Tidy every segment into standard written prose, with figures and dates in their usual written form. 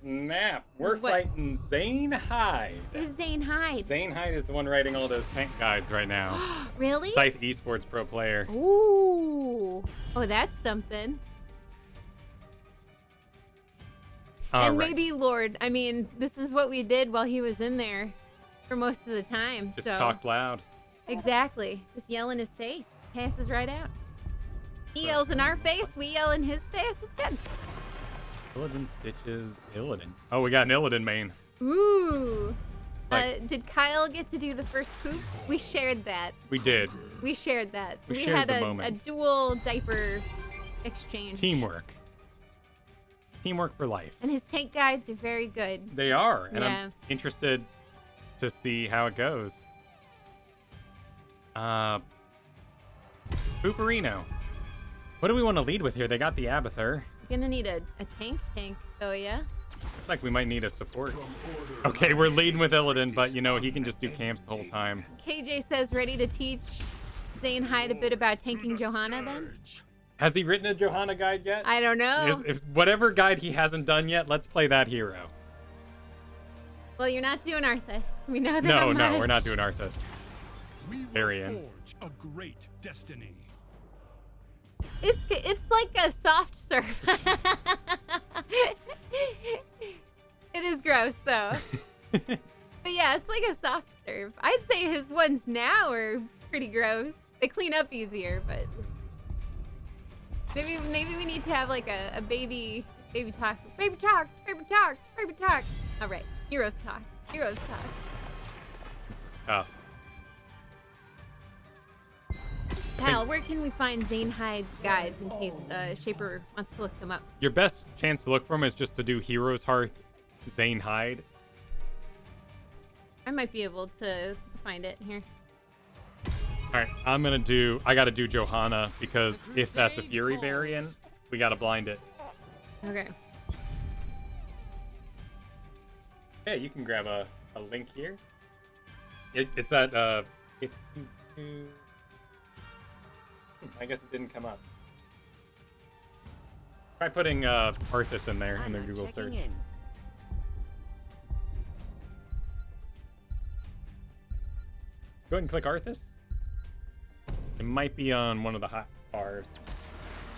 snap. We're What? fighting Zane Hyde. Who's Zane Hyde? Zane Hyde is the one writing all those tank guides right now. Really? Scythe Esports pro player. Ooh. Oh, that's something. And right. maybe Lord. I mean, this is what we did while he was in there for most of the time. Just so. talk loud. Exactly. Just yell in his face. Passes right out. He yells in our face. We yell in his face. It's good. Illidan stitches Illidan. Oh, we got an Illidan main. Ooh. Like- Did Kyle get to do the first poop? We shared that. We did. We shared that. We We shared had the a moment. dual diaper exchange. Teamwork. Teamwork for life. And his tank guides are very good. They are, and Yeah. I'm interested to see how it goes. Pooperino. What do we want to lead with here? They got the Abathur. Gonna need a tank though, yeah? Looks like we might need a support. Okay, we're leading with Illidan, but you know, he can just do camps the whole time. KJ says ready to teach Zane Hyde a bit about tanking Johanna then? Has he written a Johanna guide yet? I don't know. If whatever guide he hasn't done yet, let's play that hero. Well, you're not doing Arthas. We know that No, much. we're not doing Arthas. We will Varian. forge a great destiny. It's like a soft serve. It is gross though. But yeah, it's like a soft serve. I'd say his ones now are pretty gross. They clean up easier, but maybe we need to have like a baby talk. Baby talk. All right, heroes talk. This is tough. Kyle, where can we find Zane Hyde's guides in case Shaper wants to look them up? Your best chance to look for him is just to do Heroes Hearth, Zane Hyde. I might be able to find it here. Alright, I gotta do Johanna, because if that's a Fury variant, we gotta blind it. Okay. Yeah, you can grab a link here. It's that, if you do... I guess it didn't come up. Try putting Arthas in there in the Google search. Go ahead and click Arthas. It might be on one of the hot bars.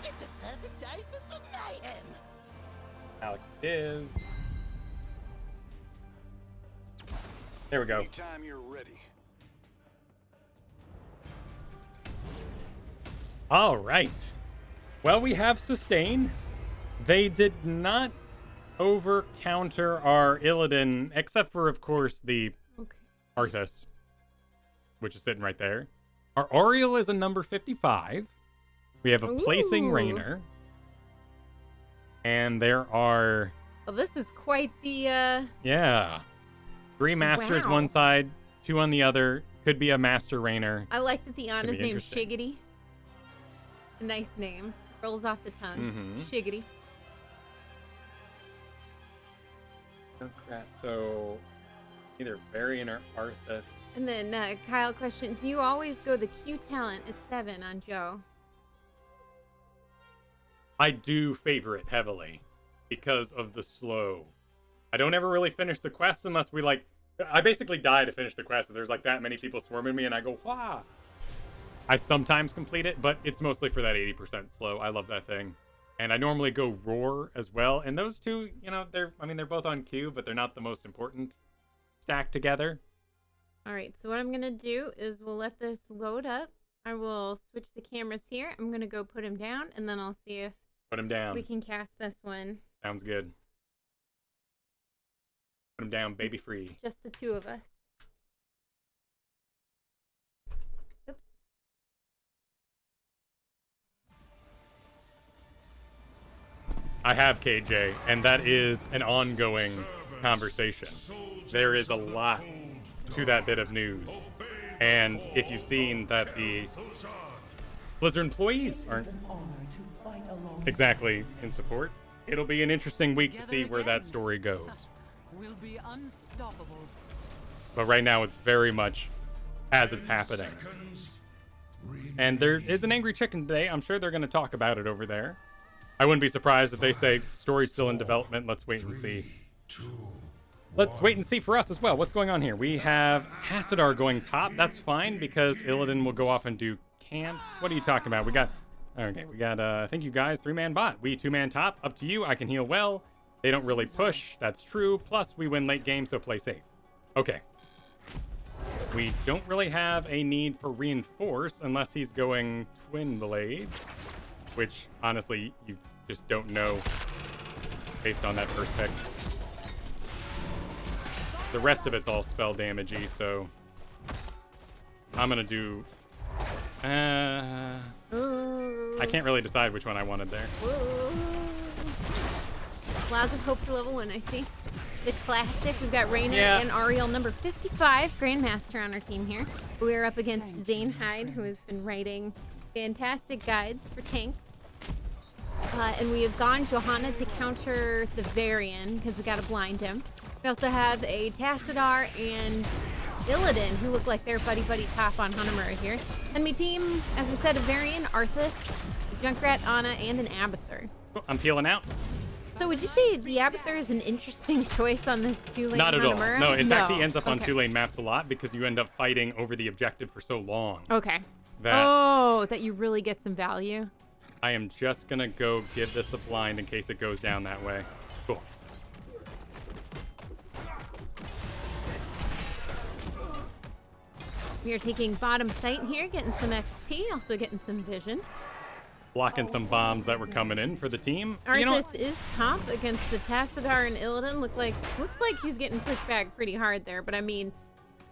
It's a perfect day for some mayhem. Alex is. There we go. Anytime you're ready. All right. Well, we have sustain. They did not over counter our Illidan, except for, of course, the Arthas, which is sitting right there. Our Oriole is a number 55. We have a placing Rainer. And there are... Well, this is quite the, Yeah. 3 Masters Wow. one side, 2 on the other. Could be a Master Rainer. I like that the Anna's name's interesting. Shiggity. A nice name. Rolls off the tongue. Mhm. Shiggity. So, either Varian or Arthas. And then Kyle question, do you always go the Q talent at 7 on Joe? I do favor it heavily because of the slow. I don't ever really finish the quest unless we I basically die to finish the quest. There's like that many people swarming me and I go, wah. I sometimes complete it, but it's mostly for that 80% slow. I love that thing. And I normally go Roar as well. And those two, you know, they're both on Q, but they're not the most important stacked together. All right, so what I'm going to do is we'll let this load up. I will switch the cameras here. I'm going to go put him down, and then I'll see if Put him down. we can cast this one. Sounds good. Put him down, baby free. Just the two of us. Oops. I have KJ, and that is an ongoing conversation. There is a lot to that bit of news. And if you've seen that the Blizzard employees aren't exactly in support, it'll be an interesting week to see where that story goes. We'll be unstoppable. But right now it's very much as it's happening. And there is an angry chicken today. I'm sure they're going to talk about it over there. I wouldn't be surprised if they say story's still in development. Let's wait and see. Let's wait and see for us as well. What's going on here? We have Hassadar going top. That's fine because Illidan will go off and do camps. What are you talking about? We got, thank you guys, 3-man bot. We 2-man top. Up to you. I can heal well. They don't really push. That's true. Plus, we win late game, so play safe. Okay. We don't really have a need for reinforce unless he's going twin blades, which honestly, you just don't know based on that first pick. The rest of it's all spell damagey, so I'm gonna do. I can't really decide which one I wanted there. Lots of hope for level 1, I see. The classic. We've got Raina and Ariel, number 55, Grandmaster on our team here. We're up against Zane Hyde, who has been writing fantastic guides for tanks. And we have gone Johanna to counter the Varian because we got to blind him. We also have a Tassadar and Illidan, who look like they're buddy-buddy top on Hanamura here. Enemy team, as we said, a Varian, Arthas, Junkrat, Ana, and an Abathur. I'm peeling out. So would you say the Abathur is an interesting choice on this 2-lane Not at all. Hanamura? No, in fact, he ends up on 2-lane maps a lot because you end up fighting over the objective for so long. Okay. That you really get some value. I am just going to go give this a blind in case it goes down that way. Cool. We are taking bottom sight here, getting some XP, also getting some vision. Blocking some bombs that were coming in for the team. Arthas is top against the Tassadar and Illidan. Looks like he's getting pushed back pretty hard there, but I mean,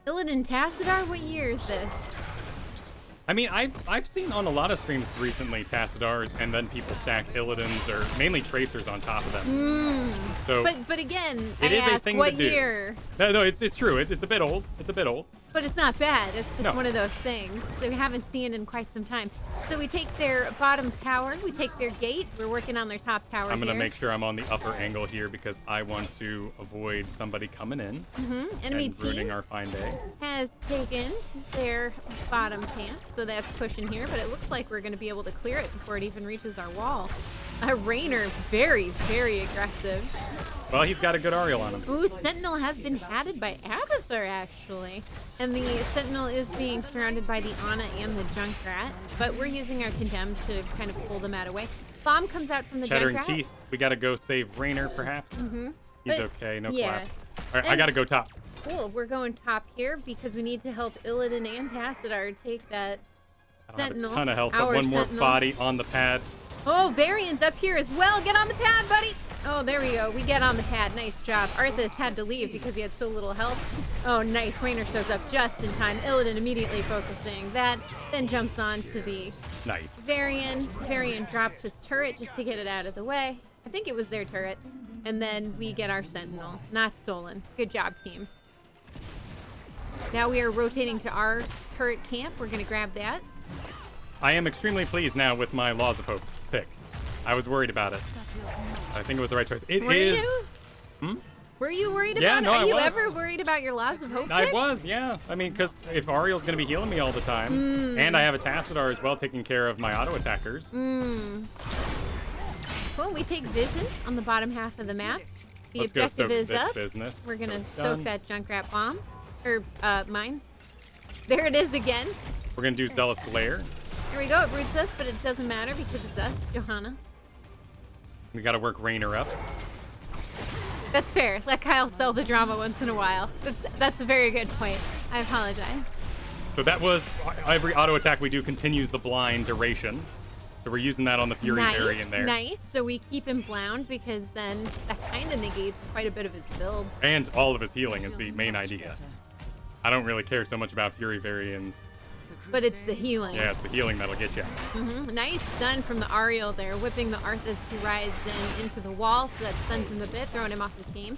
Illidan Tassadar, what year is this? I mean, I've seen on a lot of streams recently Tassadars and then people stack Illidans or mainly Tracers on top of them. So, but again, it is a thing what to do. Year? No, it's true. It's a bit old. It's a bit old. But it's not bad. It's just one of those things that we haven't seen in quite some time. So we take their bottom tower, we take their gate. We're working on their top tower. I'm gonna make sure I'm on the upper angle here because I want to avoid somebody coming in Enemy and ruining our fine day. Has taken their bottom camp, so that's pushing here. But it looks like we're gonna be able to clear it before it even reaches our wall. Rainer, very, very aggressive. Well, he's got a good Ariel on him. Ooh, Sentinel has been hatted by Abathur, actually. And the Sentinel is being surrounded by the Ana and the Junkrat. But we're using our Condemn to kind of pull them out away. Bomb comes out from the Chattering Junkrat. Teeth. We gotta go save Rainer, perhaps. He's okay, no collapse. All right, I gotta go top. Cool, we're going top here because we need to help Illidan and Tassadar take that Sentinel. I don't have a ton of health, but one more body on the pad. Oh, Varian's up here as well. Get on the pad, buddy. Oh, there we go. We get on the pad. Nice job. Arthas had to leave because he had so little health. Oh, nice. Rainer shows up just in time. Illidan immediately focusing that, then jumps on to the Varian. Varian drops his turret just to get it out of the way. I think it was their turret. And then we get our Sentinel. Not stolen. Good job, team. Now we are rotating to our turret camp. We're going to grab that. I am extremely pleased now with my Laws of Hope pick. I was worried about it. I think it was the right choice. Were you? Were you worried about it? Are you ever worried about your Laws of Hope pick? I was, yeah. I mean, because if Ariel's going to be healing me all the time, and I have a Tassadar as well taking care of my auto attackers. Well, we take vision on the bottom half of the map. The Let's objective go soak is this up. business. We're going to soak that Junkrat bomb. Or, mine. There it is again. We're going to do Zealous Glare. Here we go. It roots us, but it doesn't matter because it's us, Johanna. We got to work Rainer up. That's fair. Let Kyle sell the drama once in a while. That's a very good point. I apologize. So that was every auto attack we do continues the blind duration. So we're using that on the Fury variant there. Nice. So we keep him blound because then that kind of negates quite a bit of his build. And all of his healing is the main idea. I don't really care so much about Fury variants. But it's the healing. Yeah, it's the healing that'll get you. Nice stun from the Ariel there, whipping the Arthas who rides into the wall, so that stuns him a bit, throwing him off his game.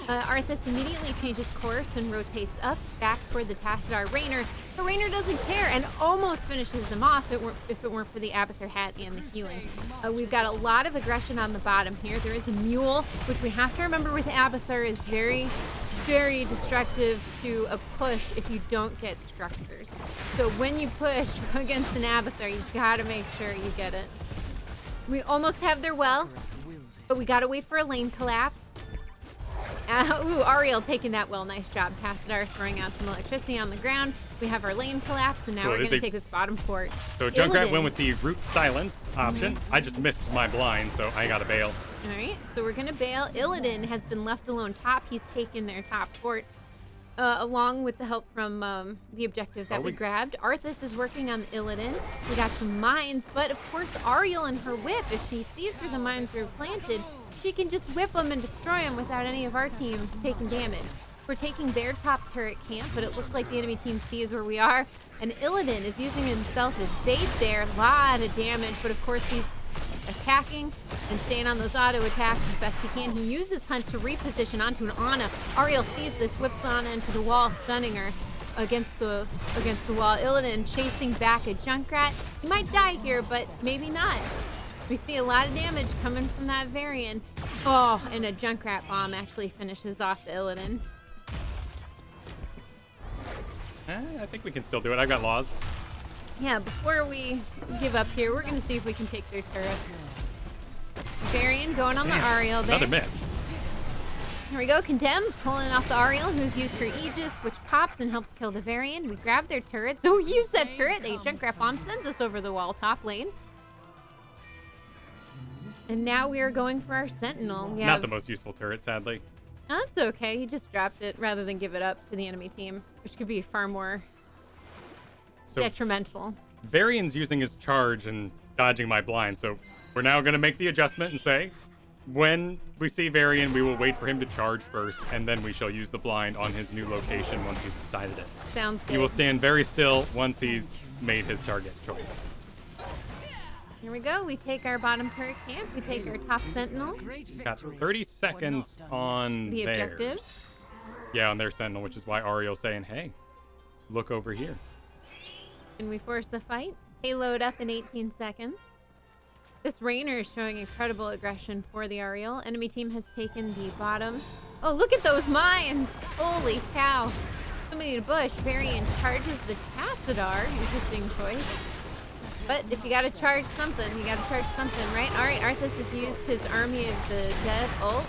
Arthas immediately changes course and rotates up, back toward the Tassadar Rainer. But Rainer doesn't care and almost finishes him off if it weren't for the Abathur hat and the healing. We've got a lot of aggression on the bottom here. There is a mule, which we have to remember with Abathur is very, very destructive to a push if you don't get structures. So when you push against an Abathur, you gotta make sure you get it. We almost have their well, but we gotta wait for a lane collapse. Ooh, Ariel taking that well. Nice job. Tassadar throwing out some electricity on the ground. We have our lane collapse, and now we're going to take this bottom fort. So Junkrat Illidan. went with the root silence option. I just missed my blind, so I got to bail. All right, so we're going to bail. Illidan has been left alone top. He's taken their top fort, along with the help from the objective that we grabbed. Arthas is working on Illidan. We got some mines, but of course, Ariel and her whip, if she sees where the mines are planted, she can just whip them and destroy them without any of our teams taking damage. We're taking their top turret camp, but it looks like the enemy team sees where we are. And Illidan is using himself as bait there. A lot of damage, but of course he's attacking and staying on those auto attacks as best he can. He uses Hunt to reposition onto an Ana. Ariel sees this, whips the Ana into the wall, stunning her against the wall. Illidan chasing back a Junkrat. He might die here, but maybe not. We see a lot of damage coming from that Varian. Oh, and a Junkrat bomb actually finishes off the Illidan. I think we can still do it. I've got laws. Yeah, before we give up here, we're going to see if we can take their turret. Varian going on the Ariel there. Another miss. Here we go, Condemn pulling off the Ariel, who's used her Aegis, which pops and helps kill the Varian. We grab their turret, so we use that turret. A Junkrat bomb sends us over the wall top lane. And now we are going for our Sentinel. We Not have... the most useful turret, sadly. That's okay. He just dropped it rather than give it up to the enemy team, which could be far more detrimental. Varian's using his charge and dodging my blind, so we're now going to make the adjustment and say, when we see Varian, we will wait for him to charge first, and then we shall use the blind on his new location once he's decided it. Sounds good. He will stand very still once he's made his target choice. Here we go. We take our bottom turret camp. We take our top Sentinel. Got 30 seconds on The theirs. objective. Yeah, on their Sentinel, which is why Ariel's saying, hey, look over here. And we force a fight. Payload up in 18 seconds. This Rainer is showing incredible aggression for the Ariel. Enemy team has taken the bottom. Oh, look at those mines! Holy cow. Somebody to bush. Varian charges the Tassadar. Interesting choice. But if you gotta charge something, you gotta charge something, right? Alright, Arthas has used his Army of the Dead ult.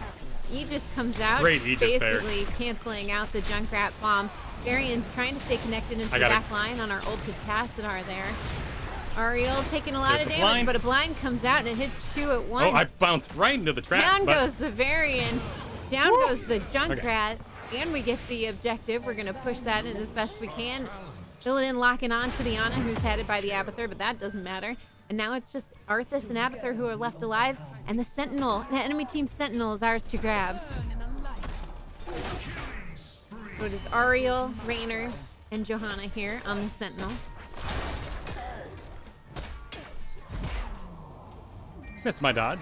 Aegis comes out, Great Aegis basically canceling out the Junkrat bomb. Varian trying to stay connected into the back line on our ulted Tassadar there. Ariel taking a lot of damage, but a blind comes out and it hits two at once. Oh, I bounced right into the trap. Down goes the Varian. Down goes the Junkrat. And we get the objective. We're gonna push that in as best we can. Illidan locking on to the Ana, who's headed by the Abathur, but that doesn't matter. And now it's just Arthas and Abathur who are left alive, and the Sentinel, the enemy team Sentinel, is ours to grab. So it is Ariel, Rainer, and Johanna here on the Sentinel. Missed my dodge.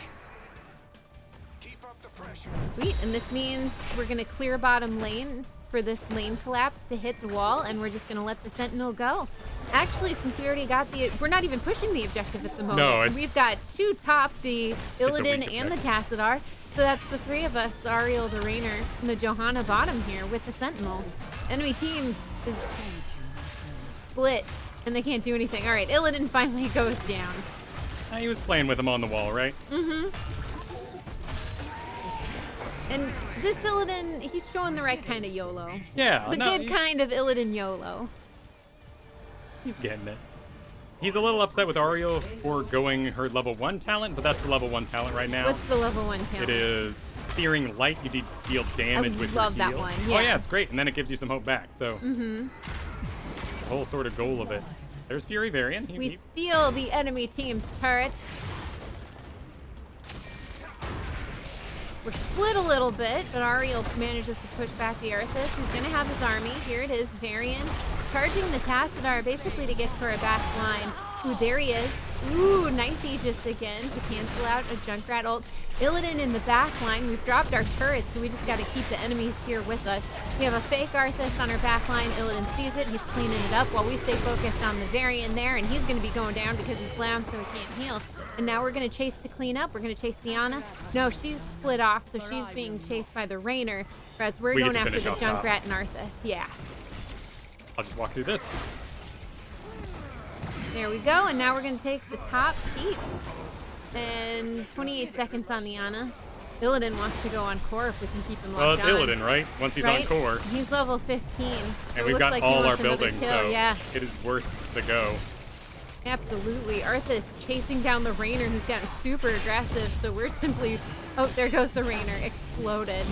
Sweet, and this means we're gonna clear bottom lane for this lane collapse to hit the wall, and we're just gonna let the Sentinel go. Actually, since we already got we're not even pushing the objective at the moment. No, we've got two top, the Illidan and the Tassadar, so that's the three of us, the Ariel, the Rainer, and the Johanna bottom here with the Sentinel. Enemy team is split, and they can't do anything. All right, Illidan finally goes down. He was playing with him on the wall, right? Mm-hmm. And this Illidan, he's showing the right kind of YOLO. Yeah. The good kind of Illidan YOLO. He's getting it. He's a little upset with Ariel for going her level 1 talent, but that's the level 1 talent right now. What's the level 1 talent? It is Searing Light. You deal damage with your love that heal. one, yeah. Oh yeah, it's great, and then it gives you some hope back. So the whole sort of goal of it. There's Fury Varian. We steal the enemy team's turret. We're split a little bit, but Ariel manages to push back the Arthas. He's going to have his army. Here it is, Varian. Charging the Tassadar basically to get to our back line. Ooh, there he is. Ooh, nice Aegis again to cancel out a Junkrat ult. Illidan in the back line. We've dropped our turrets, so we just got to keep the enemies here with us. We have a fake Arthas on our back line. Illidan sees it. He's cleaning it up while we stay focused on the Varian there, and he's going to be going down because he's blown, so he can't heal. And now we're going to chase to clean up. We're going to chase the Ana. No, she's split off, so she's being chased by the Rainer, whereas we're going after the Junkrat and Arthas. Yeah. I'll just walk through this. There we go, and now we're going to take the top keep. And 28 seconds on the Ana. Illidan wants to go on core if we can keep him Well, locked it's on. Illidan, right? Once he's right? on core. He's level 15. And it we've looks got like he all our wants another buildings, kill. so Yeah, it is worth the go. absolutely. Arthas chasing down the Rainer, who's gotten super aggressive, so we're simply... Oh, there goes the Rainer. Exploded.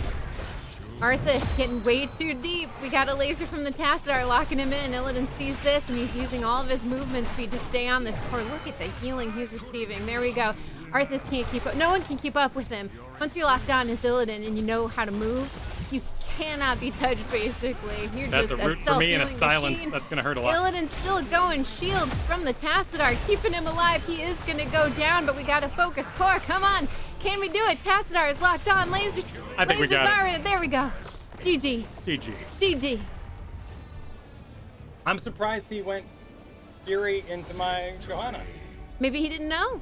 Arthas getting way too deep. We got a laser from the Tassadar locking him in. Illidan sees this, and he's using all of his movement speed to stay on this core. Look at the healing he's receiving. There we go. Arthas can't keep up. No one can keep up with him. Once you're locked on as Illidan and you know how to move, you cannot be touched, basically. You're That's just a root for me and a self-healing silence. machine. That's going to hurt a lot. Illidan's still going. Shields from the Tassadar, keeping him alive. He is going to go down, but we got to focus core. Come on. Can we do it? Tassadar is locked on. Lasers. I think we got it. Are in. There we go. GG. GG. GG. I'm surprised he went Fury into my Johanna. Maybe he didn't know.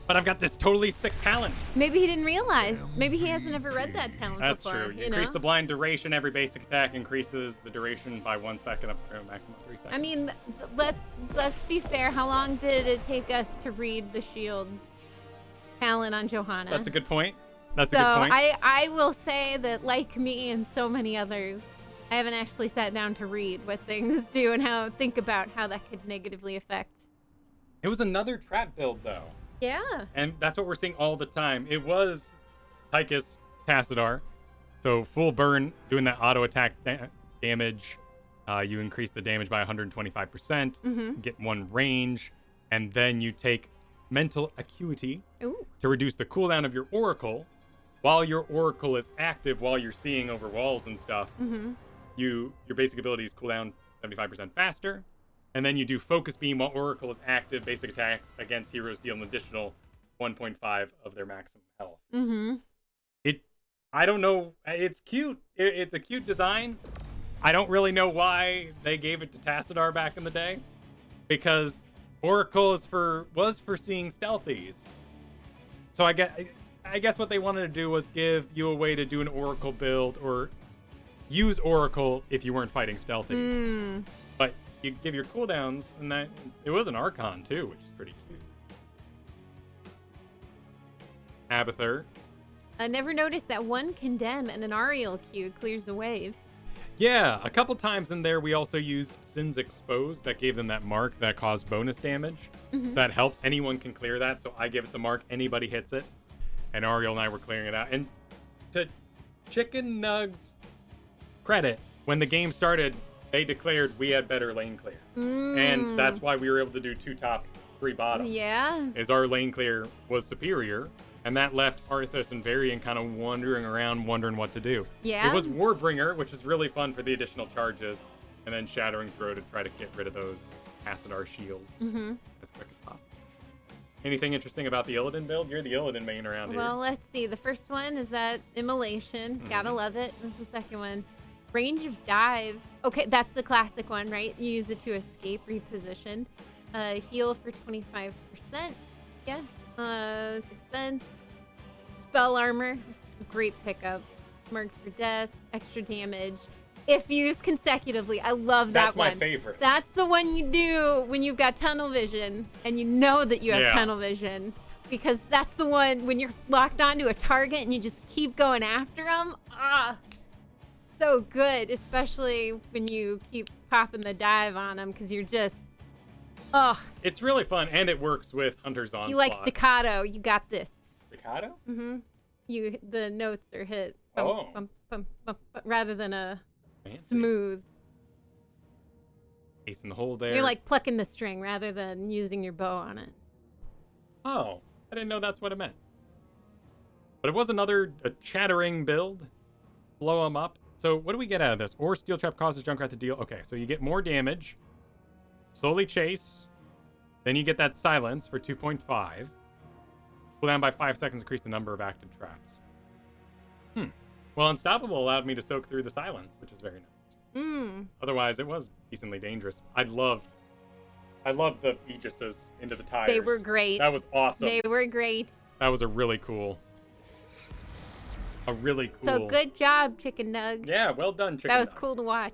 But I've got this totally sick talent. Maybe he didn't realize. Maybe he hasn't ever read that talent That's before. true. You You increase know? the blind duration. Every basic attack increases the duration by 1 second up to a maximum of 3 seconds. I mean, let's be fair. How long did it take us to read the shield talent on Johanna? That's a good point. That's so a good point. I will say that, like me and so many others, I haven't actually sat down to read what things do and think about how that could negatively affect. It was another trap build, though. Yeah. And that's what we're seeing all the time. It was Tychus Tassadar. So full burn, doing that auto attack damage. You increase the damage by 125%, get 1 range, and then you take mental acuity Ooh. to reduce the cooldown of your oracle. While your oracle is active, while you're seeing over walls and stuff, your basic abilities cool down 75% faster. And then you do focus beam while oracle is active. Basic attacks against heroes deal an additional 1.5 of their maximum health. I don't know. It's cute. It's a cute design. I don't really know why they gave it to Tassadar back in the day, because oracle was for seeing stealthies. So I guess what they wanted to do was give you a way to do an oracle build or use oracle if you weren't fighting stealthies. But you give your cooldowns, and that it was an Archon too, which is pretty cute. Abathur. I never noticed that 1 condemn and an Ariel Q clears the wave. Yeah, a couple times in there we also used Sins Exposed that gave them that mark that caused bonus damage. So that helps. Anyone can clear that, so I give it the mark, anybody hits it. And Ariel and I were clearing it out. And to Chicken Nug's credit, when the game started, they declared we had better lane clear. And that's why we were able to do 2 top, 3 bottom. Yeah. Is our lane clear was superior. And that left Arthas and Varian kind of wandering around, wondering what to do. Yeah. It was Warbringer, which is really fun for the additional charges, and then Shattering Throw to try to get rid of those Tassadar shields as quick as possible. Anything interesting about the Illidan build? You're the Illidan main around Well, let's see. The first one is that Immolation. Gotta love it. What's the second one? Range of Dive. Okay, that's the classic one, right? You use it to escape reposition. Heal for 25%. Yeah. 6 cents. Spell Armor. Great pickup. Marked for death. Extra damage. If used consecutively. I love that one. That's my favorite. That's the one you do when you've got tunnel vision and you know that you have tunnel vision. Because that's the one when you're locked onto a target and you just keep going after them. So good. Especially when you keep popping the dive on them because you're just... It's really fun, and it works with Hunter's Onslaught. If you like staccato, you got this. Staccato? The notes are hit rather than a Fancy. smooth. Ace in the hole there. You're like plucking the string rather than using your bow on it. Oh, I didn't know that's what it meant. But it was a chattering build. Blow them up. So what do we get out of this? Or Steel Trap causes Junkrat to deal. Okay, so you get more damage. Slowly chase. Then you get that silence for 2.5. Cool down by 5 seconds, increase the number of active traps. Well, Unstoppable allowed me to soak through the silence, which is very nice. Otherwise, it was decently dangerous. I loved the Aegises into the tires. They were great. That was awesome. They were great. That was a really cool. So good job, Chicken Nug. Yeah, well done, Chicken That was Nug. cool to watch.